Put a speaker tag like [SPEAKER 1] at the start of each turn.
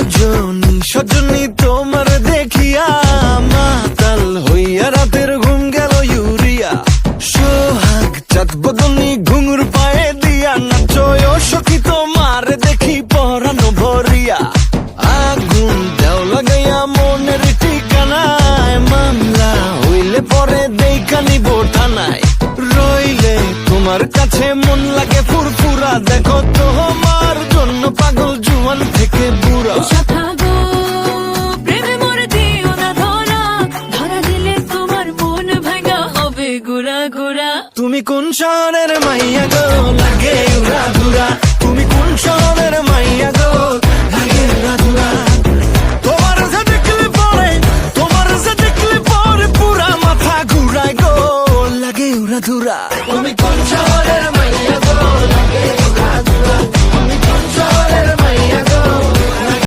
[SPEAKER 1] রজনী সজনী তোমার দেখিয়া মাতাল হইয়া রাতের ঘুম গেল ইউরিয়া। সোহাগ চাঁদ বদনী ঘুঙুর পায়ে দিয়া নাচয় সখী তোমার দেখি পরানো ভরিয়া। আগুন দেও লাগাইয়া মনের ঠিকানায় মামলা হইলে পরে দেখা নিব থানায়। রইলে তোমার কাছে মন লাগে ফুরফুরা দেখো তোমার জন্য পাগল জুয়ান থেকে বুড়া।
[SPEAKER 2] গুড়া গুড়া
[SPEAKER 1] তুমি কোন শহরের মাইয়া